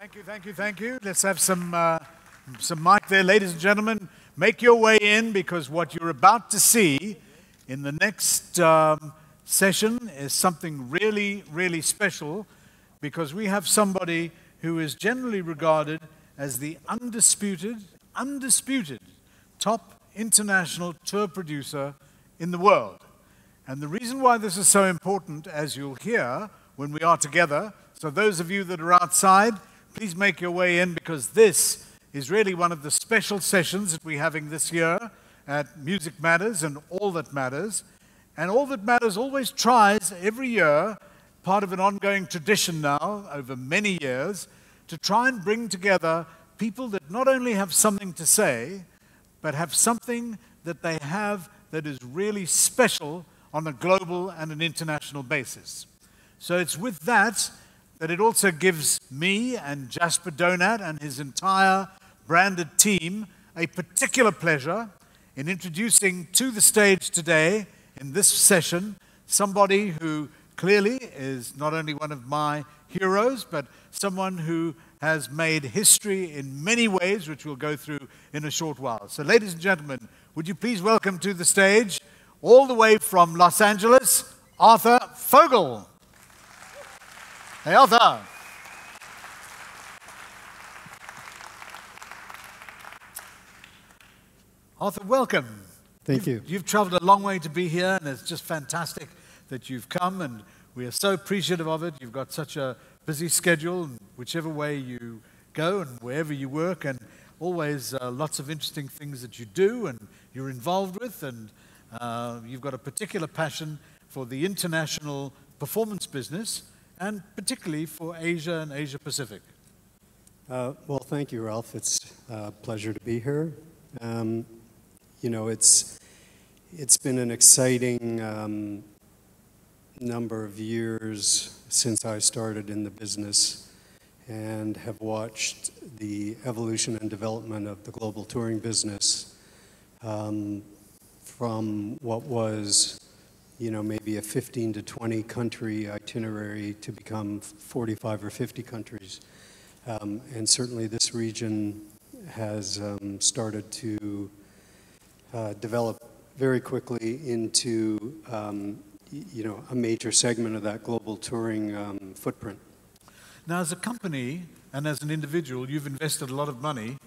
Thank you, thank you, thank you. Let's have some mic there. Ladies and gentlemen, make your way in because what you're about to see in the next session is something really, really special because we have somebody who is generally regarded as the undisputed top international tour producer in the world. And the reason why this is so important, as you'll hear when we are together, so those of you that are outside, please make your way in because this is really one of the special sessions that we're having this year at Music Matters and All That Matters. And All That Matters always tries every year, part of an ongoing tradition now over many years, to try and bring together people that not only have something to say, but have something that they have that is really special on a global and an international basis. So it's with that it also gives me and Jasper Donat and his entire branded team a particular pleasure in introducing to the stage today in this session somebody who clearly is not only one of my heroes, but someone who has made history in many ways, which we'll go through in a short while. So ladies and gentlemen, would you please welcome to the stage, all the way from Los Angeles, Arthur Fogel. Hey, Arthur. Arthur, welcome. Thank you. You've traveled a long way to be here, and it's just fantastic that you've come, and we are so appreciative of it. You've got such a busy schedule, and whichever way you go and wherever you work, and always lots of interesting things that you do and you're involved with, and you've got a particular passion for the international performance business, and particularly for Asia and Asia Pacific. Well, thank you, Ralph. It's a pleasure to be here. You know, it's been an exciting number of years since I started in the business and have watched the evolution and development of the global touring business from what was, you know, maybe a 15 to 20 country itinerary to become 45 or 50 countries. And certainly this region has started to develop very quickly into, you know, a major segment of that global touring footprint. Now, as a company and as an individual, you've invested a lot of money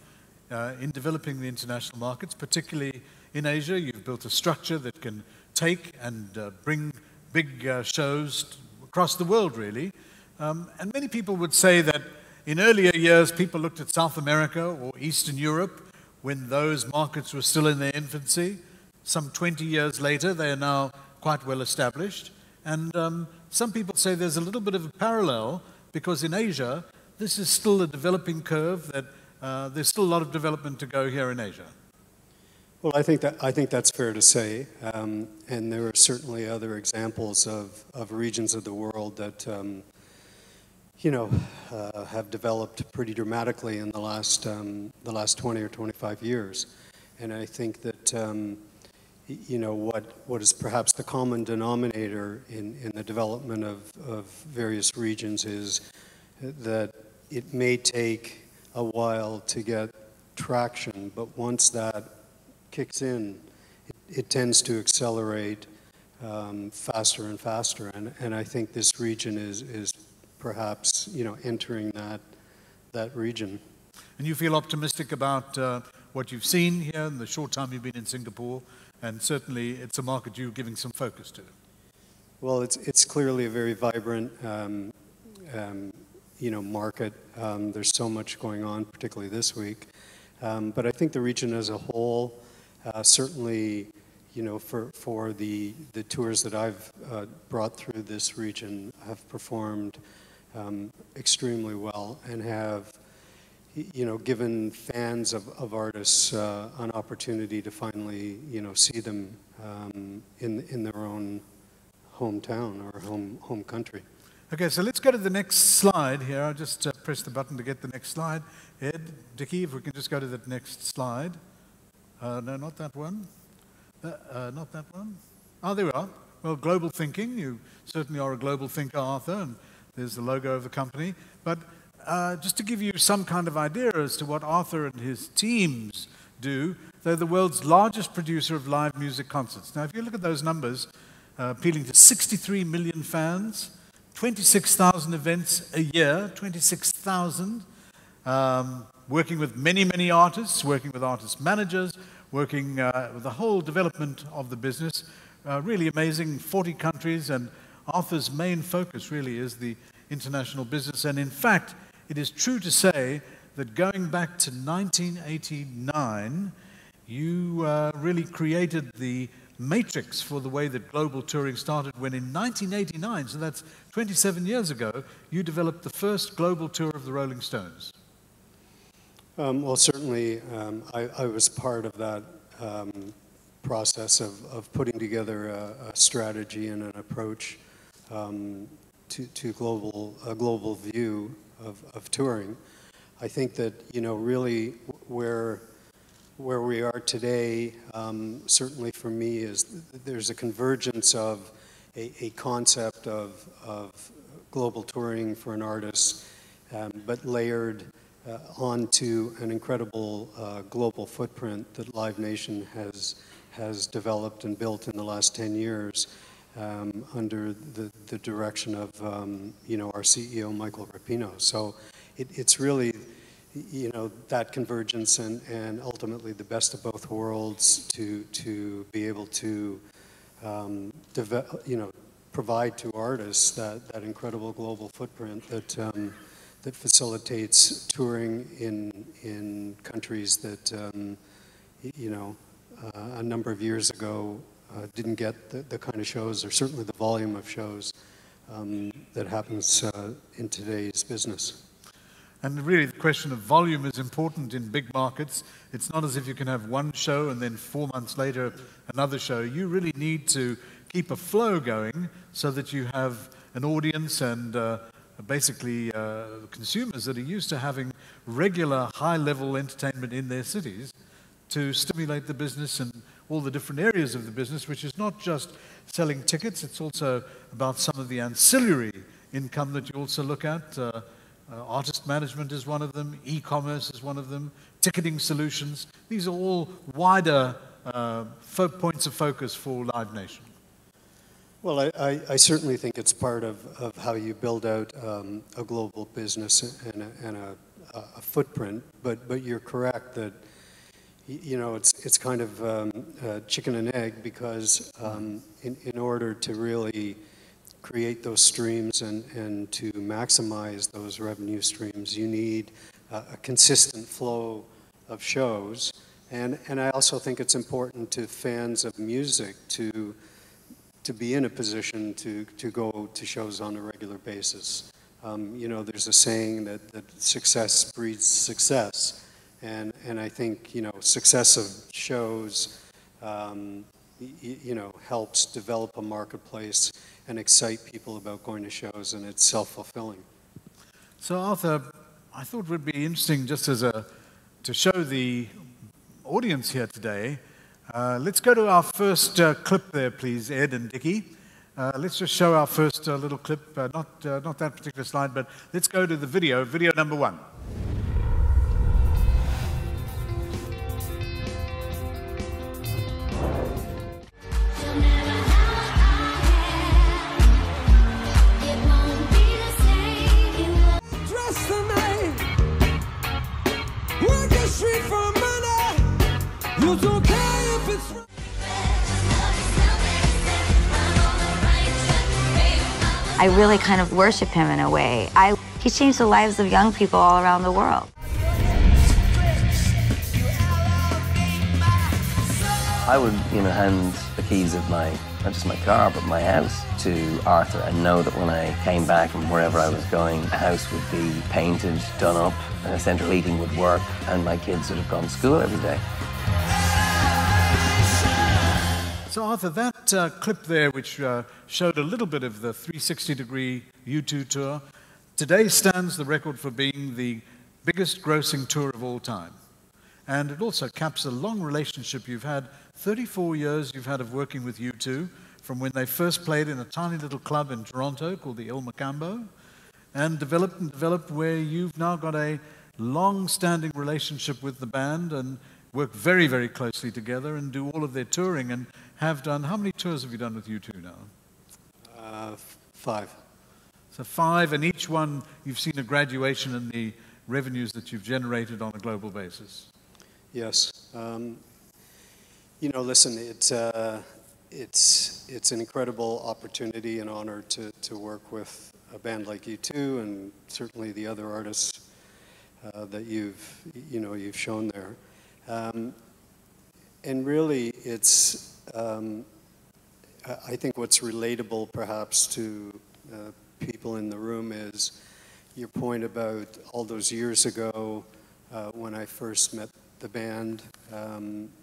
in developing the international markets, particularly in Asia. You've built a structure that can take and bring big shows across the world, really. And many people would say that in earlier years, people looked at South America or Eastern Europe when those markets were still in their infancy. Some 20 years later, they are now quite well established. And some people say there's a little bit of a parallel because in Asia, this is still a developing curve that there's still a lot of development to go here in Asia. Well, I think that's fair to say, and there are certainly other examples of regions of the world that you know have developed pretty dramatically in the last 20 or 25 years, and I think that you know what is perhaps the common denominator in the development of various regions is that it may take a while to get traction, but once that kicks in, it tends to accelerate faster and faster, and I think this region is perhaps, you know, entering that region. And you feel optimistic about what you've seen here in the short time you've been in Singapore, and certainly it's a market you're giving some focus to. Well, it's clearly a very vibrant you know, market. There's so much going on, particularly this week, but I think the region as a whole, certainly, you know, for the tours that I've brought through this region have performed extremely well and have, you know, given fans of artists an opportunity to finally, you know, see them in their own hometown or home country. Okay, so let's go to the next slide here. I'll just press the button to get the next slide. Ed, Dickie, if we can just go to the next slide. No, not that one. Not that one. Oh, there we are. Well, global thinking. You certainly are a global thinker, Arthur, and there's the logo of the company. But just to give you some kind of idea as to what Arthur and his teams do, they're the world's largest producer of live music concerts. Now, if you look at those numbers, appealing to 63 million fans, 26,000 events a year, 26,000, working with many, many artists, working with artist managers, working with the whole development of the business. Really amazing, 40 countries, and Arthur's main focus really is the international business. And in fact, it is true to say that going back to 1989, you really created the matrix for the way that global touring started when in 1989, so that's 27 years ago, you developed the first global tour of the Rolling Stones. Well, certainly I was part of that process of putting together a strategy and an approach to a global view of touring. I think that, you know, really where we are today, certainly for me, is there's a convergence of a concept of global touring for an artist, but layered onto an incredible global footprint that Live Nation has developed and built in the last 10 years under the direction of you know, our CEO Michael Rapino. So it's really, you know, that convergence and ultimately the best of both worlds to be able to you know, provide to artists that incredible global footprint that facilitates touring in countries that, you know, a number of years ago didn't get the kind of shows, or certainly the volume of shows that happens in today's business. And really, the question of volume is important in big markets. It's not as if you can have one show and then 4 months later another show. You really need to keep a flow going so that you have an audience and basically consumers that are used to having regular high-level entertainment in their cities to stimulate the business and all the different areas of the business, which is not just selling tickets, it's also about some of the ancillary income that you also look at. Artist management is one of them, e-commerce is one of them, ticketing solutions. These are all wider points of focus for Live Nation. Well, I certainly think it's part of how you build out a global business and a footprint, but you're correct that, you know, it's kind of chicken and egg, because in order to really create those streams and to maximize those revenue streams, you need a consistent flow of shows. And I also think it's important to fans of music to be in a position to go to shows on a regular basis. You know, there's a saying that success breeds success. And I think, you know, successive shows, you know, helps develop a marketplace and excite people about going to shows, and it's self-fulfilling. So Arthur, I thought it would be interesting just as to show the audience here today. Let's go to our first clip there, please, Ed and Dickie. Let's just show our first little clip, not that particular slide, but let's go to the video number 1. I really kind of worship him in a way. He's changed the lives of young people all around the world. I would, you know, hand the keys of not just my car, but my house to Arthur, and know that when I came back from wherever I was going, the house would be painted, done up, and the central heating would work, and my kids would have gone to school every day. So Arthur, that clip there, which showed a little bit of the 360-degree U2 tour, today stands the record for being the biggest grossing tour of all time. And it also caps a long relationship you've had, 34 years you've had of working with U2, from when they first played in a tiny little club in Toronto called the Il Macambo. and developed where you've now got a long-standing relationship with the band and work very, very closely together and do all of their touring and have done. How many tours have you done with U2 now? 5. So 5, and each one you've seen a graduation in the revenues that you've generated on a global basis. Yes. You know, listen, it's an incredible opportunity and honor to work with a band like U2 and certainly the other artists that you've shown there. And really, it's I think what's relatable perhaps to people in the room is your point about all those years ago when I first met the band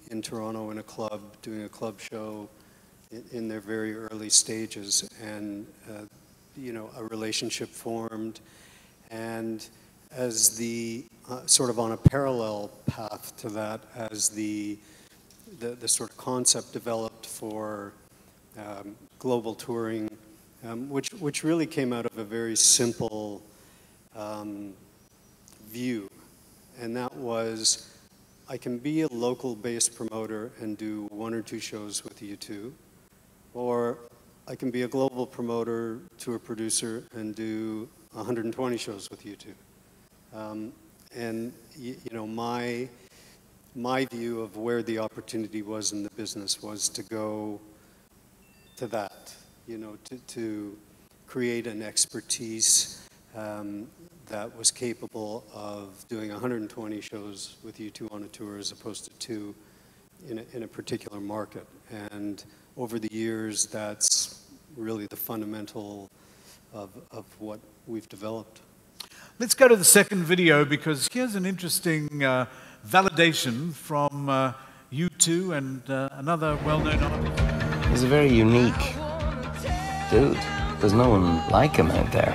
in Toronto in a club, doing a club show in their very early stages, and you know, a relationship formed, and as the sort of on a parallel path to that, as the sort of concept developed for global touring, which really came out of a very simple view, and that was, I can be a local-based promoter and do 1 or 2 shows with U2, or I can be a global promoter, tour producer, and do 120 shows with U2. And you know, my view of where the opportunity was in the business was to go to that, you know, to create an expertise that was capable of doing 120 shows with U2 on a tour as opposed to 2 in a particular market. And over the years, that's really the fundamental of what we've developed. Let's go to the second video, because here's an interesting validation from U2 and another well-known artist. He's a very unique dude. There's no one like him out there.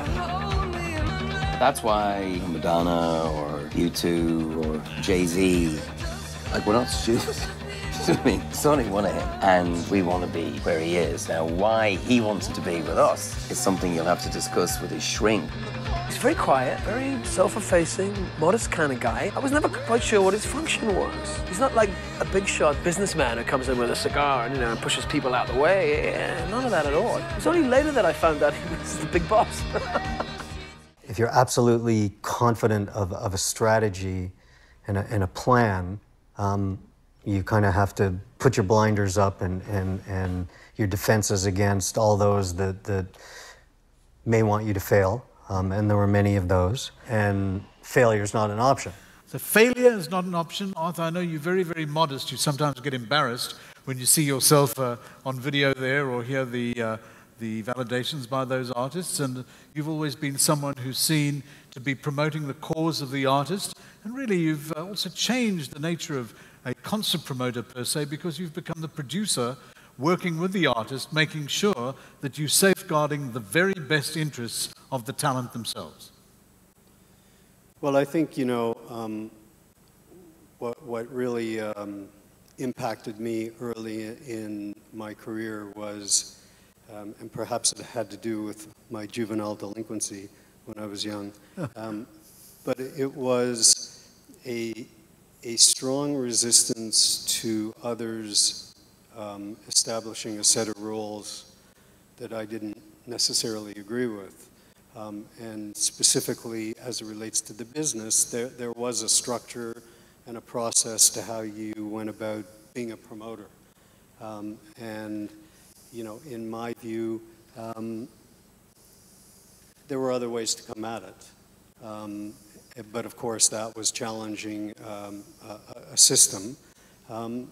That's why Madonna or U2 or Jay-Z, like, we're not stupid. I mean, Sonny wanted him, and we want to be where he is. Now, why he wants to be with us is something you'll have to discuss with his shrink. He's very quiet, very self-effacing, modest kind of guy. I was never quite sure what his function was. He's not like a big shot businessman who comes in with a cigar and, you know, pushes people out the way. None of that at all. It was only later that I found out he was the big boss. If you're absolutely confident of a strategy and a plan, you kind of have to put your blinders up and your defenses against all those that may want you to fail. And there were many of those, and failure is not an option. So failure is not an option. Arthur, I know you're very, very modest. You sometimes get embarrassed when you see yourself on video there or hear the validations by those artists, and you've always been someone who's seen to be promoting the cause of the artist, and really you've also changed the nature of a concert promoter per se, because you've become the producer working with the artist, making sure that you're safeguarding the very best interests of the talent themselves. Well, I think, you know, what really impacted me early in my career was, and perhaps it had to do with my juvenile delinquency when I was young, but it was a strong resistance to others establishing a set of rules that I didn't necessarily agree with. And specifically, as it relates to the business, there was a structure and a process to how you went about being a promoter. And, you know, in my view, there were other ways to come at it. But of course, that was challenging a system. And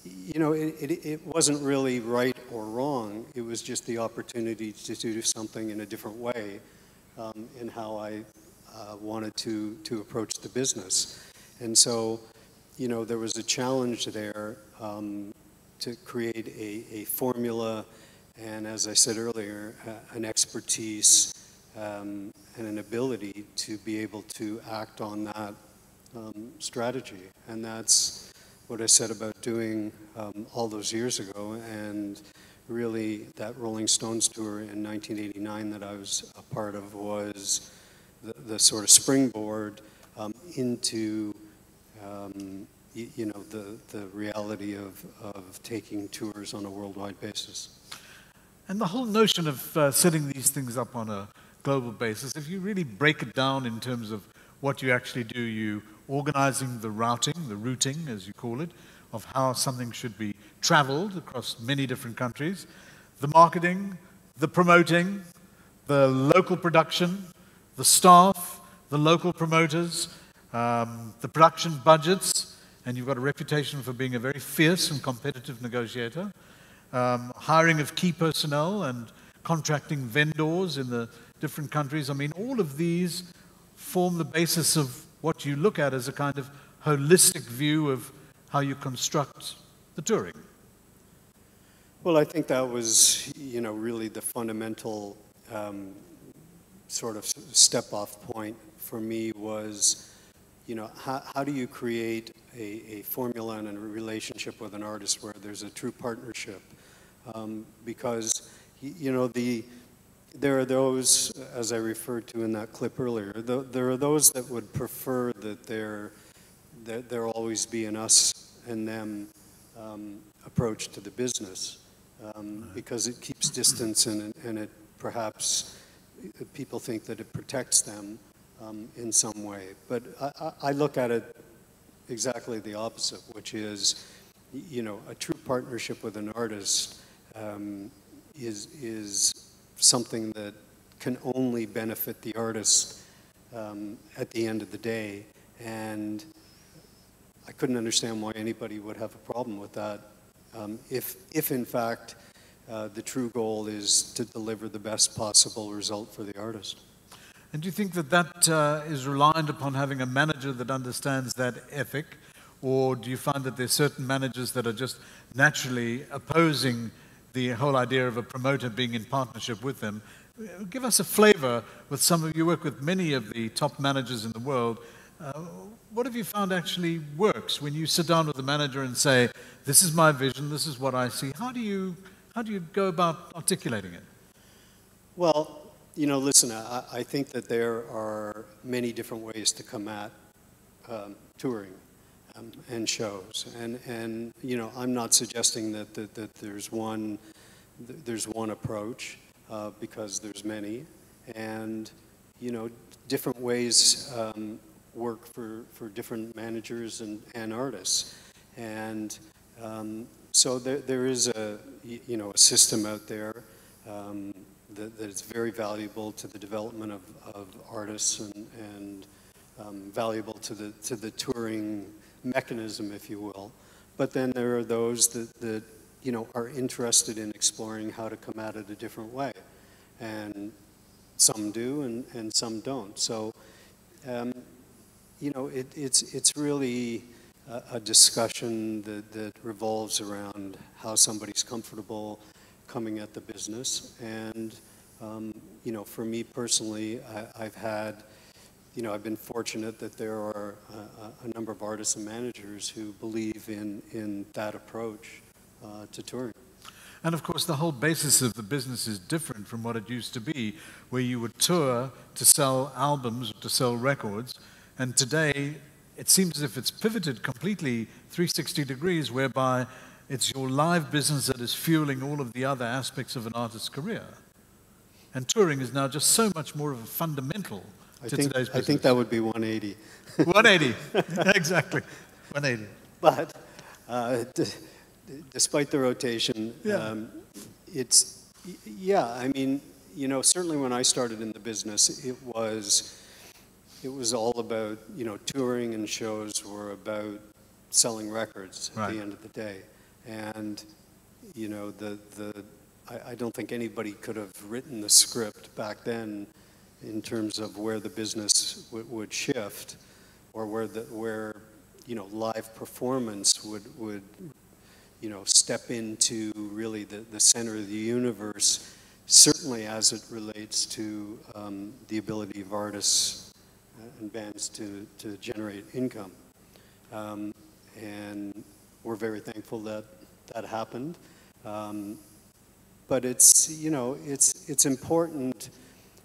you know, it wasn't really right or wrong. It was just the opportunity to do something in a different way in how I wanted to approach the business. And so, you know, there was a challenge there to create a formula and, as I said earlier, an expertise and an ability to be able to act on that strategy. And that's what I said about doing all those years ago, and really that Rolling Stones tour in 1989 that I was a part of was the sort of springboard into the reality of taking tours on a worldwide basis. And the whole notion of setting these things up on a global basis, if you really break it down in terms of what you actually do, you organizing the routing, as you call it, of how something should be traveled across many different countries, the marketing, the promoting, the local production, the staff, the local promoters, the production budgets, and you've got a reputation for being a very fierce and competitive negotiator, hiring of key personnel and contracting vendors in the different countries. I mean, all of these form the basis of what you look at as a kind of holistic view of how you construct the touring. Well, I think that was, really the fundamental sort of step-off point for me was, how do you create a formula and a relationship with an artist where there's a true partnership? Because, there are those, as I referred to in that clip earlier, there are those that would prefer that there always be an us and them approach to the business, because it keeps distance and it perhaps people think that it protects them in some way. But I look at it exactly the opposite, which is, a true partnership with an artist is something that can only benefit the artist at the end of the day. And I couldn't understand why anybody would have a problem with that if in fact the true goal is to deliver the best possible result for the artist. And do you think that that is reliant upon having a manager that understands that ethic, or do you find that there's certain managers that are just naturally opposing the whole idea of a promoter being in partnership with them? Give us a flavor with some of you work with many of the top managers in the world. What have you found actually works when you sit down with the manager and say, this is my vision, this is what I see? How do you go about articulating it? Well, listen, I think that there are many different ways to come at touring and shows. And I'm not suggesting that there's one approach, because there's many. And, different ways work for different managers and artists. And so there is a system out there that is very valuable to the development of artists and valuable to the touring mechanism, if you will. But then there are those that are interested in exploring how to come at it a different way. And some do and some don't. So, it's really a discussion that revolves around how somebody's comfortable coming at the business. And, for me personally, I've been fortunate that there are a number of artists and managers who believe in that approach to touring. And of course, the whole basis of the business is different from what it used to be, where you would tour to sell albums, to sell records. And today, it seems as if it's pivoted completely 360 degrees, whereby it's your live business that is fueling all of the other aspects of an artist's career. And touring is now just so much more of a fundamental to today's business. I think that would be 180. 180, exactly, 180. But despite the rotation, certainly when I started in the business, it was all about, touring and shows were about selling records at the end of the day. And, I don't think anybody could have written the script back then in terms of where the business would shift, or where live performance would step into really the center of the universe, certainly as it relates to the ability of artists and bands to generate income. And we're very thankful that happened. but it's, you know, it's important,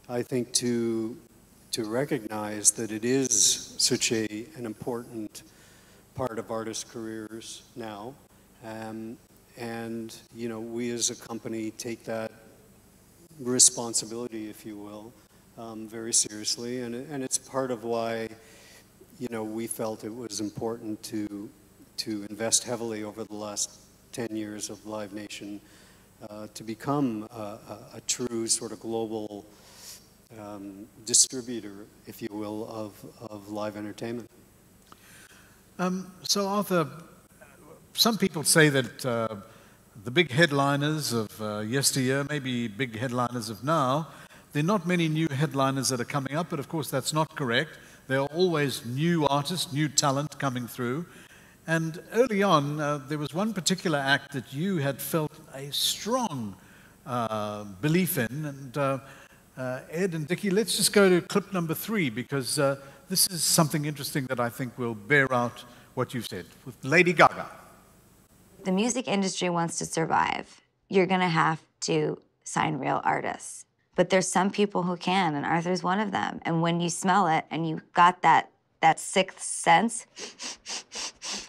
I think, to recognize that it is such an important part of artists' careers now. And, you know, we as a company take that responsibility, if you will, very seriously. And it's part of why, you know, we felt it was important to invest heavily over the last 10 years of Live Nation to become a true sort of global distributor, if you will, of live entertainment. So Arthur, some people say that the big headliners of yesteryear, maybe big headliners of now, there are not many new headliners that are coming up, but of course that's not correct. There are always new artists, new talent coming through. And early on, there was one particular act that you had felt a strong belief in. And Ed and Dickie, let's just go to clip number 3, because this is something interesting that I think will bear out what you've said, with Lady Gaga. The music industry wants to survive. You're gonna have to sign real artists. But there's some people who can, and Arthur's one of them. And when you smell it and you got that sixth sense,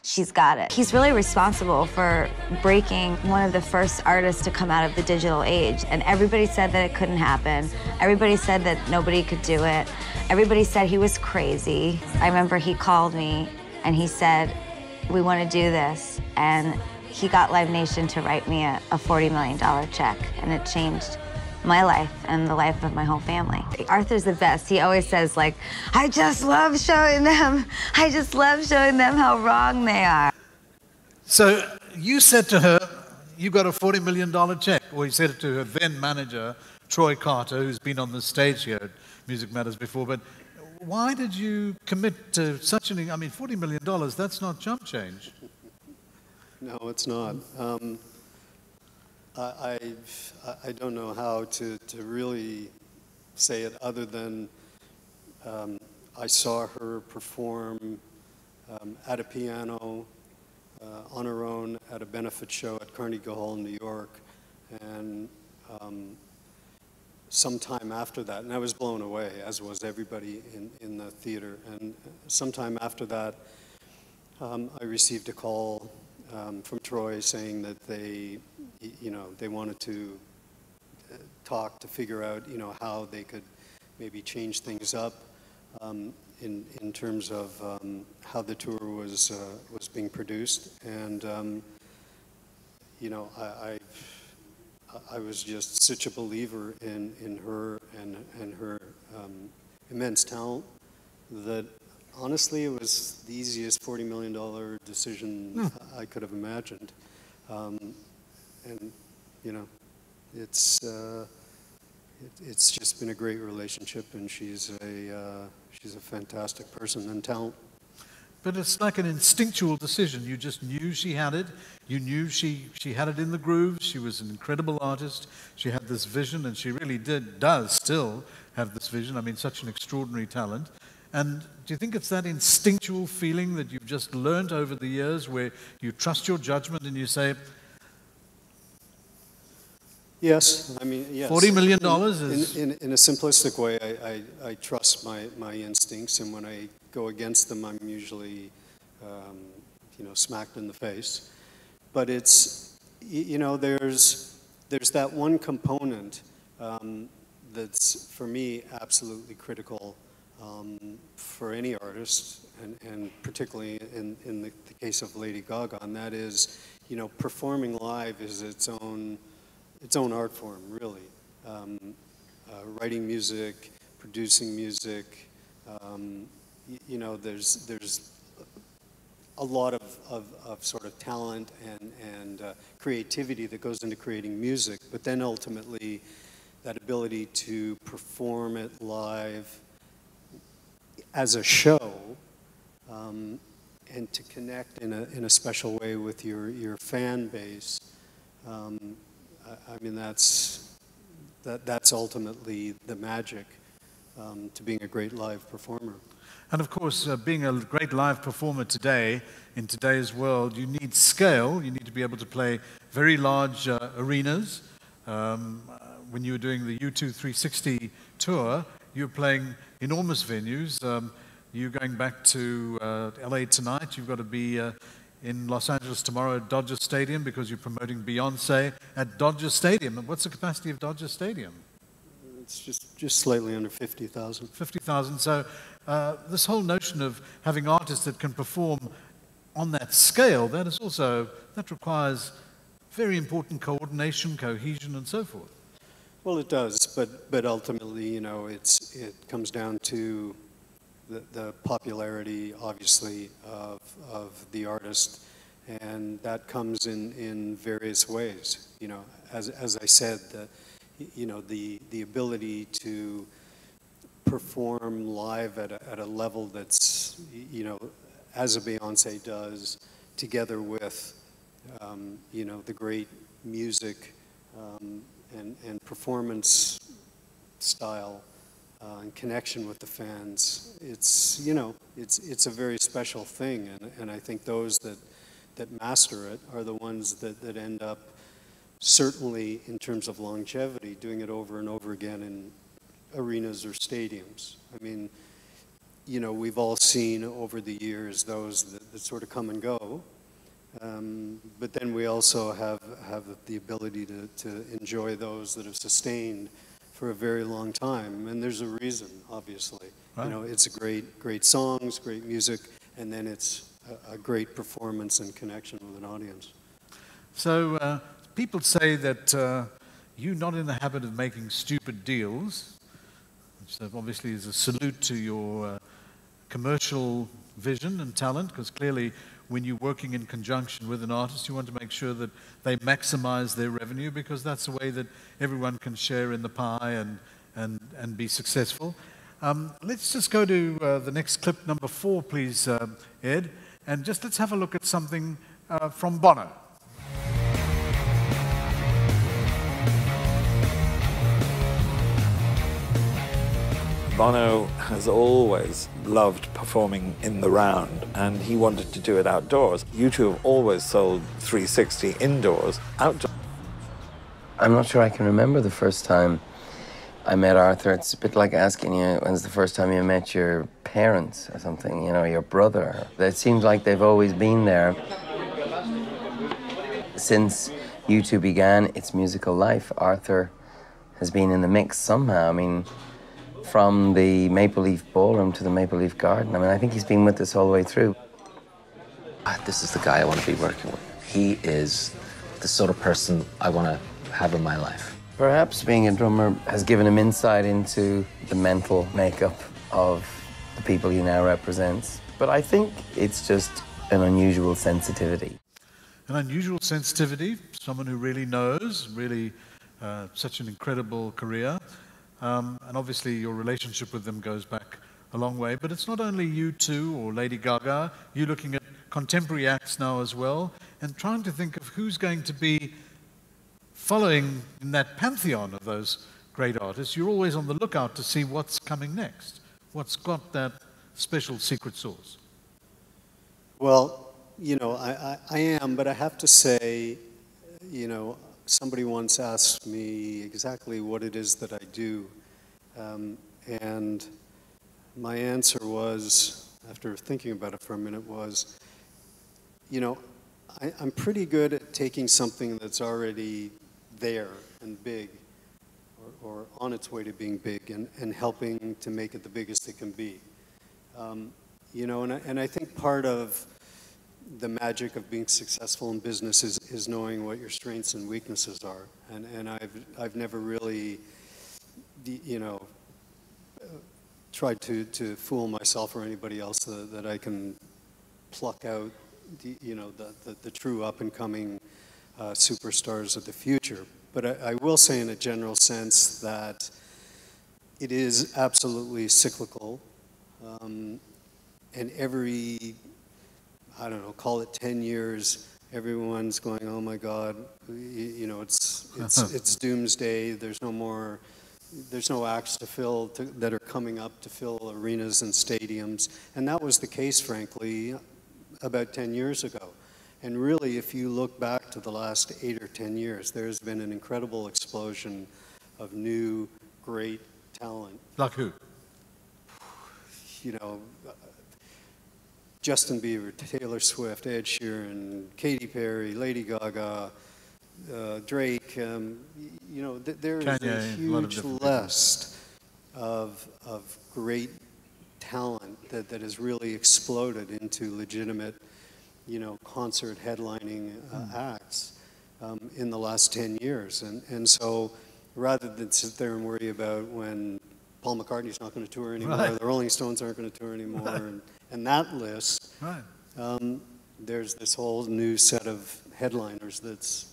she's got it. He's really responsible for breaking one of the first artists to come out of the digital age. And everybody said that it couldn't happen. Everybody said that nobody could do it. Everybody said he was crazy. I remember he called me and he said, we want to do this. And he got Live Nation to write me a $40 million check, and it changed my life and the life of my whole family. Arthur's the best. He always says, like, I just love showing them how wrong they are. So you said to her, you got a $40 million check, or you said it to her then manager, Troy Carter, who's been on the stage here at Music Matters before, but why did you commit to such an, I mean, $40 million, that's not chump change. No, it's not. I don't know how to really say it other than I saw her perform at a piano on her own at a benefit show at Carnegie Hall in New York, and sometime after that, and I was blown away, as was everybody in the theater, and sometime after that I received a call from Troy saying that they wanted to talk to figure out, how they could maybe change things up in terms of how the tour was being produced, and I was just such a believer in her and her immense talent that honestly, it was the easiest $40 million decision I could have imagined. And, it's just been a great relationship, and she's a fantastic person and talent. But it's like an instinctual decision. You just knew she had it. You knew she had it in the grooves. She was an incredible artist. She had this vision, and she really does still have this vision. I mean, such an extraordinary talent. And do you think it's that instinctual feeling that you've just learned over the years where you trust your judgment and you say, yes, I mean, yes. $40 million is... In a simplistic way, I trust my instincts, and when I go against them, I'm usually, smacked in the face. But it's, there's that one component that's, for me, absolutely critical for any artist, and particularly in the case of Lady Gaga, and that is, performing live is its own art form, really. Writing music, producing music, there's a lot of sort of talent and creativity that goes into creating music, but then ultimately that ability to perform it live as a show, and to connect in a special way with your fan base. I mean, that's ultimately the magic to being a great live performer. And of course, being a great live performer today, in today's world, you need scale. You need to be able to play very large arenas. When you were doing the U2 360 tour, you were playing enormous venues. You're going back to LA tonight. You've got to be in Los Angeles tomorrow at Dodger Stadium because you're promoting Beyonce at Dodger Stadium. And what's the capacity of Dodger Stadium? It's just slightly under 50,000. 50,000. So this whole notion of having artists that can perform on that scale, that requires very important coordination, cohesion, and so forth. Well, it does, but ultimately, you know, it comes down to the popularity, obviously, of the artist, and that comes in various ways. You know, as I said, you know, the ability to perform live at a level that's, you know, as a Beyonce does, together with, you know, the great music and performance style and connection with the fans. It's, you know, it's a very special thing, and I think those that master it are the ones that end up, certainly in terms of longevity, doing it over and over again in arenas or stadiums. I mean, you know, we've all seen over the years those that sort of come and go, but then we also have the ability to enjoy those that have sustained for a very long time, and there's a reason, obviously. Right. You know, it's great songs, great music, and then it's a great performance and connection with an audience. So people say that you're not in the habit of making stupid deals, which obviously is a salute to your commercial vision and talent, because clearly when you're working in conjunction with an artist, you want to make sure that they maximize their revenue, because that's the way that everyone can share in the pie and be successful. Let's just go to the next clip, number 4, please, Ed, and just let's have a look at something from Bono. Bono has always loved performing in the round, and he wanted to do it outdoors. U2 have always sold 360 indoors. Outdoors. I'm not sure I can remember the first time I met Arthur. It's a bit like asking you when's the first time you met your parents or something, you know, your brother. It seems like they've always been there. Since U2 began its musical life, Arthur has been in the mix somehow. I mean, from the Maple Leaf Ballroom to the Maple Leaf Garden. I mean, I think he's been with us all the way through. This is the guy I want to be working with. He is the sort of person I want to have in my life. Perhaps being a drummer has given him insight into the mental makeup of the people he now represents. But I think it's just an unusual sensitivity. An unusual sensitivity, someone who really knows, really such an incredible career. And obviously your relationship with them goes back a long way. But it's not only U2 or Lady Gaga. You're looking at contemporary acts now as well, and trying to think of who's going to be following in that pantheon of those great artists. You're always on the lookout to see what's coming next, what's got that special secret sauce. Well, you know, I am, but I have to say, you know, somebody once asked me exactly what it is that I do, and my answer was, after thinking about it for a minute, was, you know, I'm pretty good at taking something that's already there and big, or on its way to being big, and helping to make it the biggest it can be. You know, and I think part of the magic of being successful in business is knowing what your strengths and weaknesses are. And I've never really, you know, tried to fool myself or anybody else that I can pluck out, you know, the true up-and-coming superstars of the future. But I will say in a general sense that it is absolutely cyclical. And every, I don't know, call it 10 years, everyone's going, oh my God, you know, it's doomsday. There's no acts to fill that are coming up to fill arenas and stadiums. And that was the case, frankly, about 10 years ago. And really, if you look back to the last 8 or 10 years, there's been an incredible explosion of new, great talent. Like who? You know, Justin Bieber, Taylor Swift, Ed Sheeran, Katy Perry, Lady Gaga, Drake. You know, there is Kanye, a huge list of great talent that has really exploded into legitimate, you know, concert headlining acts in the last 10 years. And so rather than sit there and worry about when Paul McCartney's not going to tour anymore, the Rolling Stones aren't going to tour anymore, and that list, there's this whole new set of headliners that's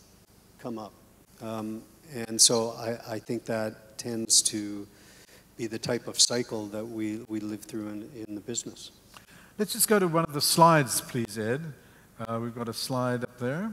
come up. And so I think that tends to be the type of cycle that we live through in the business. Let's just go to one of the slides, please, Ed. We've got a slide up there.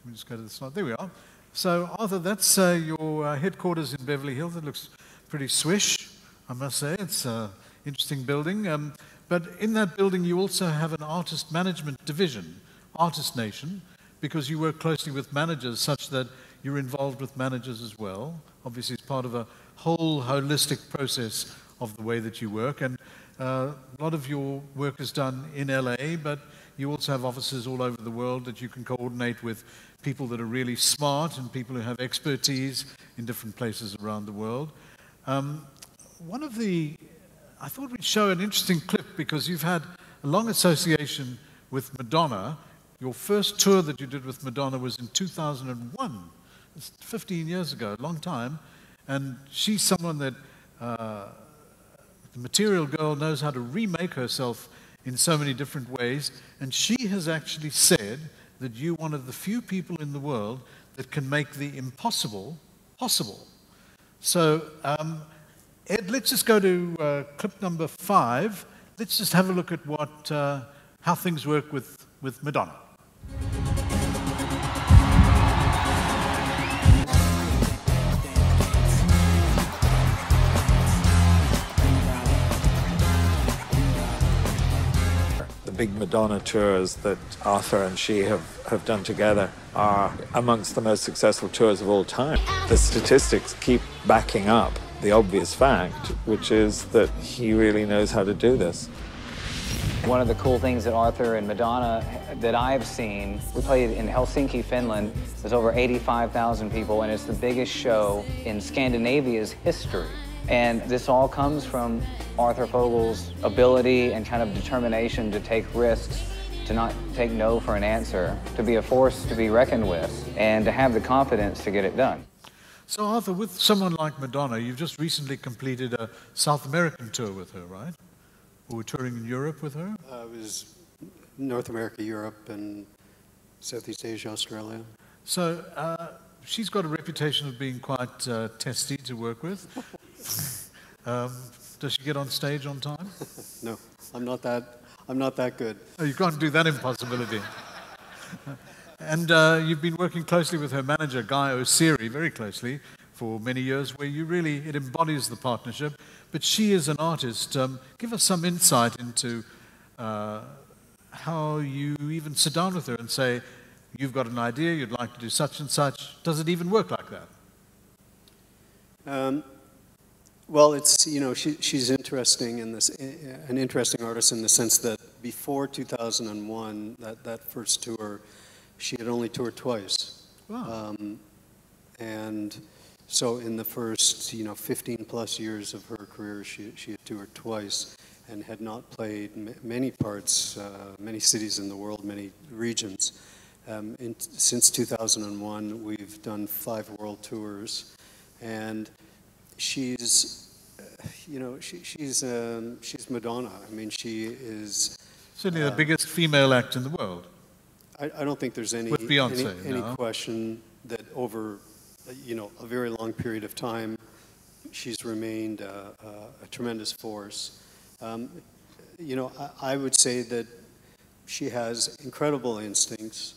Can we just go to the slide? There we are. So, Arthur, that's your headquarters in Beverly Hills. It looks pretty swish, I must say. It's an interesting building. But in that building, you also have an artist management division, Artist Nation, because you work closely with managers such that you're involved with managers as well. Obviously, it's part of a whole holistic process of the way that you work. And a lot of your work is done in LA, but you also have offices all over the world that you can coordinate with people that are really smart and people who have expertise in different places around the world. I thought we'd show an interesting clip because you've had a long association with Madonna. Your first tour that you did with Madonna was in 2001. It's 15 years ago, a long time. And she's someone that the Material Girl knows how to remake herself in so many different ways. And she has actually said that you're one of the few people in the world that can make the impossible possible. So, Ed, let's just go to clip number 5. Let's just have a look at how things work with Madonna. The big Madonna tours that Arthur and she have done together are amongst the most successful tours of all time. The statistics keep backing up the obvious fact, which is that he really knows how to do this. One of the cool things that Arthur and Madonna that I've seen, we played in Helsinki, Finland. There's over 85,000 people, and it's the biggest show in Scandinavia's history. And this all comes from Arthur Fogel's ability and kind of determination to take risks, to not take no for an answer, to be a force to be reckoned with, and to have the confidence to get it done. So, Arthur, with someone like Madonna, you've just recently completed a South American tour with her, right? Or were touring in Europe with her? It was North America, Europe, and Southeast Asia, Australia. So, she's got a reputation of being quite testy to work with. Does she get on stage on time? No, I'm not that good. Oh, you can't do that impossibility. And you've been working closely with her manager, Guy O'Seary, very closely for many years, where it embodies the partnership. But she is an artist. Give us some insight into how you even sit down with her and say, you've got an idea, you'd like to do such and such. Does it even work like that? Well, it's, you know, she's interesting in this, an interesting artist in the sense that before 2001, that first tour, she had only toured twice. Wow. And so in the first, 15 plus years of her career, she had toured twice and had not played many parts, many cities in the world, many regions. Since 2001, we've done 5 world tours, and she's Madonna. I mean, she is Certainly the biggest female act in the world. I don't think there's any With Beyonce, any no? question that over a very long period of time, she's remained a tremendous force. I would say that she has incredible instincts,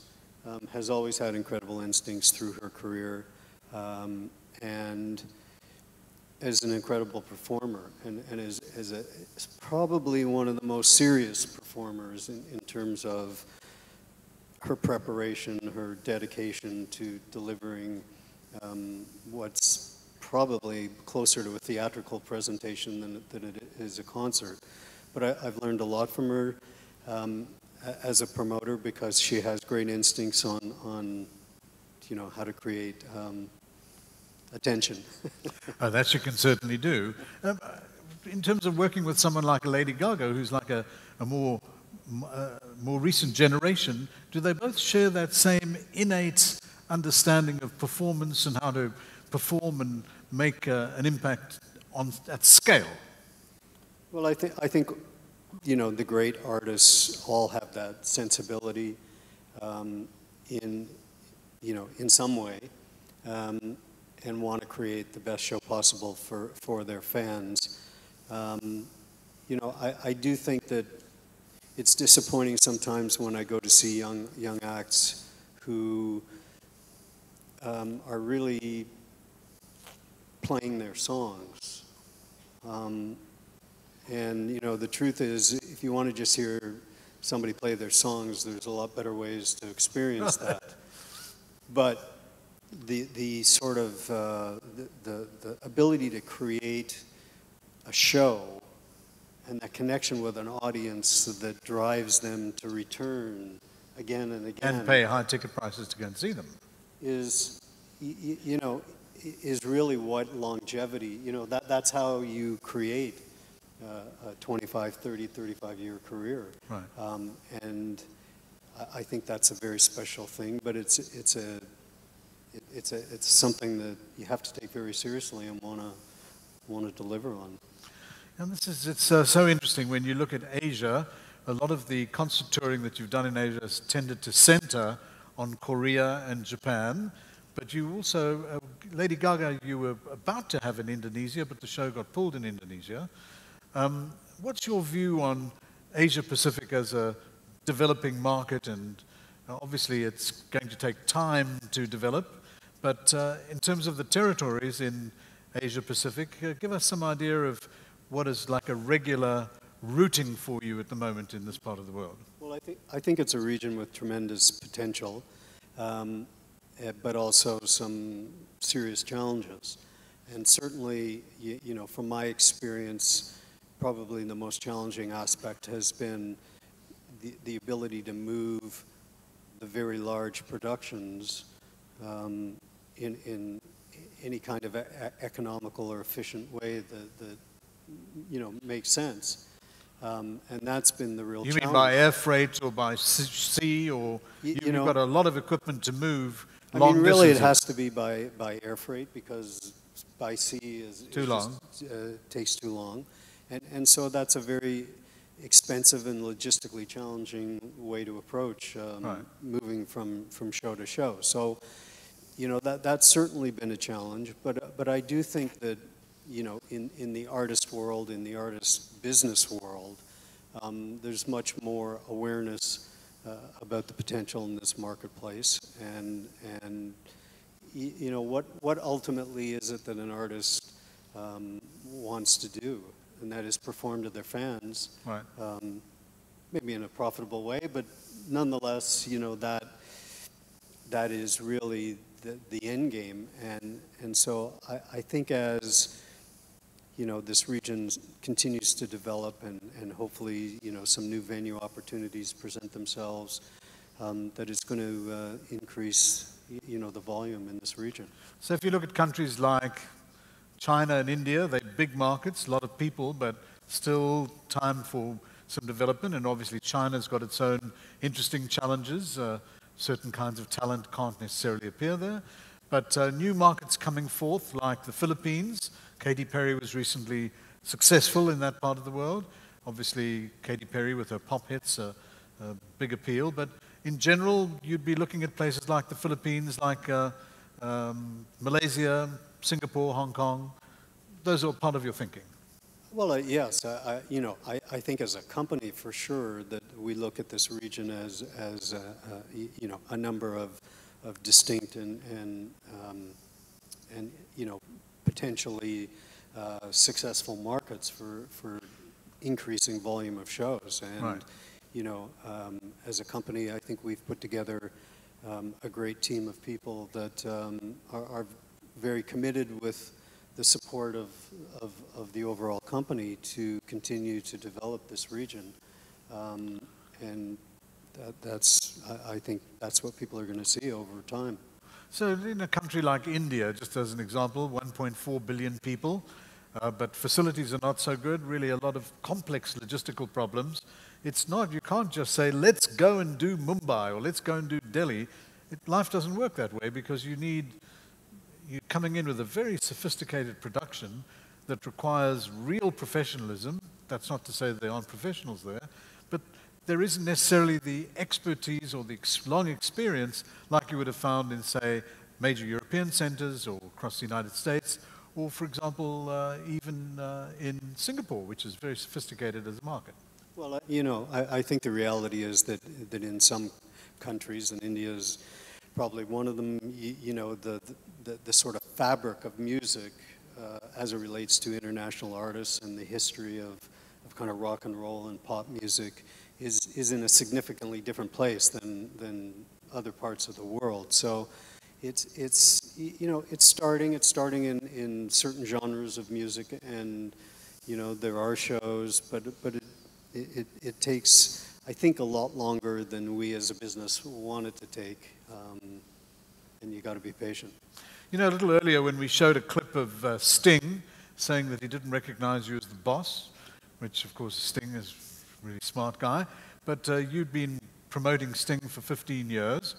has always had incredible instincts through her career, and is an incredible performer, and is probably one of the most serious performers in terms of her preparation, her dedication to delivering what's probably closer to a theatrical presentation than it is a concert. But I've learned a lot from her as a promoter, because she has great instincts on you know, how to create attention. That you can certainly do. In terms of working with someone like a Lady Gaga, who's like a more recent generation, do they both share that same innate understanding of performance and how to perform and make an impact at scale? Well, I think you know, the great artists all have that sensibility in some way, and want to create the best show possible for their fans. You know, I do think that it's disappointing sometimes when I go to see young acts who are really playing their songs. And, you know, the truth is, if you want to just hear somebody play their songs, there's a lot better ways to experience that. But the sort of the ability to create a show and that connection with an audience that drives them to return again and again. And pay high ticket prices to go and see them. Is, you know, is really what longevity, you know, that's how you create a 25, 30, 35-year career. Right. And I think that's a very special thing, but it's something that you have to take very seriously and want to deliver on. And it's so interesting when you look at Asia. A lot of the concert touring that you've done in Asia has tended to center on Korea and Japan, but you also, Lady Gaga, you were about to have in Indonesia, but the show got pulled in Indonesia. What's your view on Asia Pacific as a developing market? And obviously it's going to take time to develop, but in terms of the territories in Asia Pacific, give us some idea of what is like a regular routing for you at the moment in this part of the world. Well, I think it's a region with tremendous potential, but also some serious challenges. And certainly, you know, from my experience, probably the most challenging aspect has been the ability to move the very large productions in any kind of economical or efficient way that you know, makes sense. And that's been the real challenge. You mean by air freight or by sea, or you've got a lot of equipment to move long distances? I mean, really it has to be by air freight, because by sea takes too long. And so that's a very expensive and logistically challenging way to approach moving from show to show. So, you know, that's certainly been a challenge, but I do think that, you know, in the artist world, in the artist business world, there's much more awareness about the potential in this marketplace, and you know, what ultimately is it that an artist wants to do, and that is perform to their fans, right. Maybe in a profitable way, but nonetheless, you know, that is really the end game, and so I think as you know, this region continues to develop, and hopefully, you know, some new venue opportunities present themselves, that it's going to increase, you know, the volume in this region. So if you look at countries like China and India, they're big markets, a lot of people, but still time for some development, and obviously China's got its own interesting challenges. Certain kinds of talent can't necessarily appear there, but new markets coming forth, like the Philippines. Katy Perry was recently successful in that part of the world. Obviously, Katy Perry with her pop hits, a big appeal. But in general, you'd be looking at places like the Philippines, like Malaysia, Singapore, Hong Kong. Those are part of your thinking. Well, yes. You know, I think as a company, for sure, that we look at this region as you know, a number of distinct and you know, potentially successful markets for increasing volume of shows. And, right. as a company, I think we've put together a great team of people that are very committed with the support of the overall company to continue to develop this region. And I think that's what people are going to see over time. So in a country like India, just as an example, 1.4 billion people, but facilities are not so good, really a lot of complex logistical problems. It's not, you can't just say, let's go and do Mumbai or let's go and do Delhi. Life doesn't work that way because you're coming in with a very sophisticated production that requires real professionalism. That's not to say that there aren't professionals there, but there isn't necessarily the expertise or the long experience like you would have found in, say, major European centers or across the United States, or, for example, even in Singapore, which is very sophisticated as a market. Well, I think the reality is that in some countries, and India is probably one of them, the sort of fabric of music as it relates to international artists and the history of kind of rock and roll and pop music is in a significantly different place than other parts of the world. So it's starting in certain genres of music, and there are shows, but it takes, I think, a lot longer than we as a business want it to take, and you got to be patient. A little earlier when we showed a clip of Sting saying that he didn't recognize you as the boss, which of course Sting is a really smart guy, but you'd been promoting Sting for 15 years.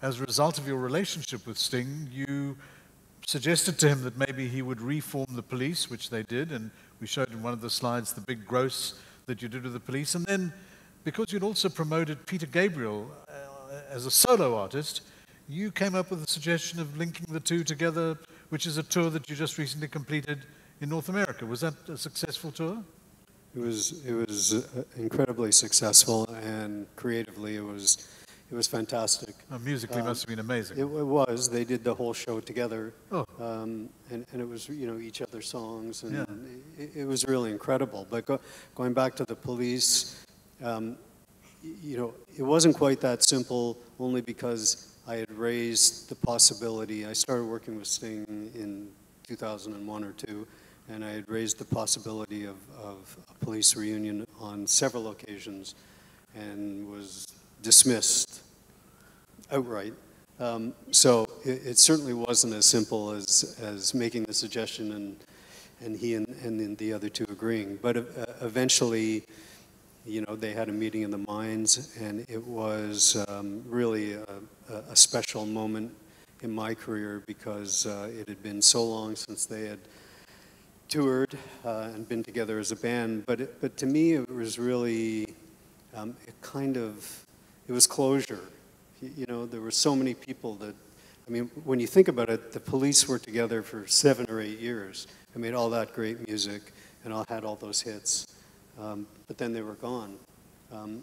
As a result of your relationship with Sting, you suggested to him that maybe he would reform the Police, which they did, and we showed in one of the slides the big gross that you did with the Police. And then, because you'd also promoted Peter Gabriel as a solo artist, you came up with the suggestion of linking the two together, which is a tour that you just recently completed in North America. Was that a successful tour? It was incredibly successful, and creatively it was fantastic. Musically must have been amazing. It was. They did the whole show together. Oh. And it was, each other's songs, and yeah. It was really incredible. But going back to the Police, it wasn't quite that simple, only because I had raised the possibility. I started working with Sting in 2001 or 2, and I had raised the possibility of a Police reunion on several occasions, and was dismissed outright. So it certainly wasn't as simple as making the suggestion and he and the other two agreeing. But eventually, they had a meeting in the Mines, and it was really a special moment in my career because it had been so long since they had toured and been together as a band. But to me, it was really it was closure. There were so many people that, when you think about it, the Police were together for 7 or 8 years and made all that great music and had all those hits. But then they were gone.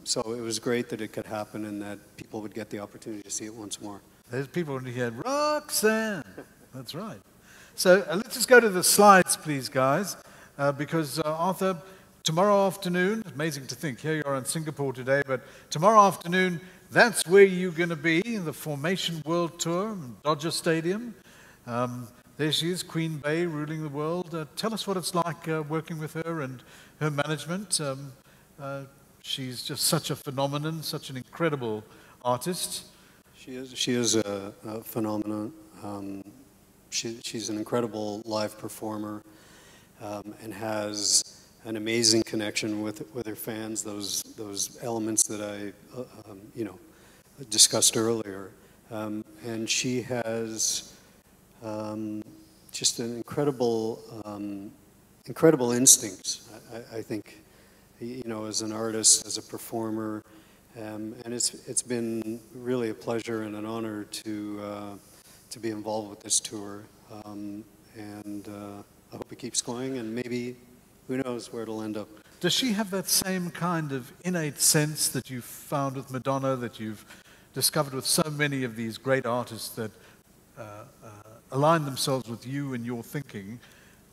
So it was great that it could happen and that people would get the opportunity to see it once more. There's people who had Roxanne. That's right. So let's just go to the slides, please, guys, because Arthur, tomorrow afternoon, amazing to think, here you are in Singapore today, but tomorrow afternoon, that's where you're going to be, in the Formation World Tour, Dodger Stadium. There she is, Queen Bey, ruling the world. Tell us what it's like working with her and her management. She's just such a phenomenon, such an incredible artist. She is a phenomenon. She's an incredible live performer and has an amazing connection with her fans. Those elements that I discussed earlier, and she has just an incredible instincts. I think, as an artist, as a performer, and it's been really a pleasure and an honor to be involved with this tour, and I hope it keeps going, and maybe who knows where it'll end up. Does she have that same kind of innate sense that you've found with Madonna, that you've discovered with so many of these great artists that align themselves with you and your thinking?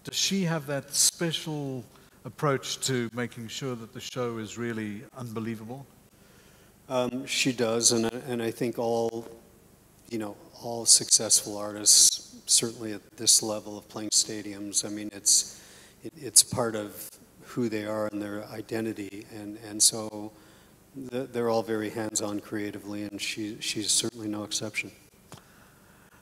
Does she have that special approach to making sure that the show is really unbelievable? She does, and I think all, you know, all successful artists, certainly at this level of playing stadiums, I mean, it's part of who they are and their identity, and so they're all very hands-on creatively, and she's certainly no exception.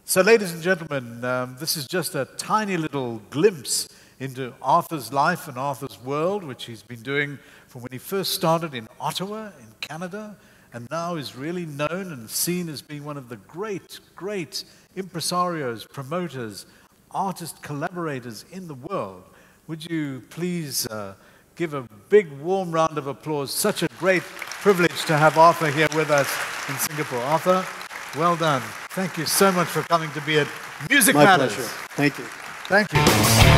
So, ladies and gentlemen, this is just a tiny little glimpse into Arthur's life and Arthur's world, which he's been doing from when he first started in Ottawa, in Canada, and now is really known and seen as being one of the great, great impresarios, promoters, artist collaborators in the world. Would you please give a big, warm round of applause? Such a great privilege to have Arthur here with us in Singapore. Arthur, well done. Thank you so much for coming to be at Music My Matters. pleasure. Thank you. Thank you.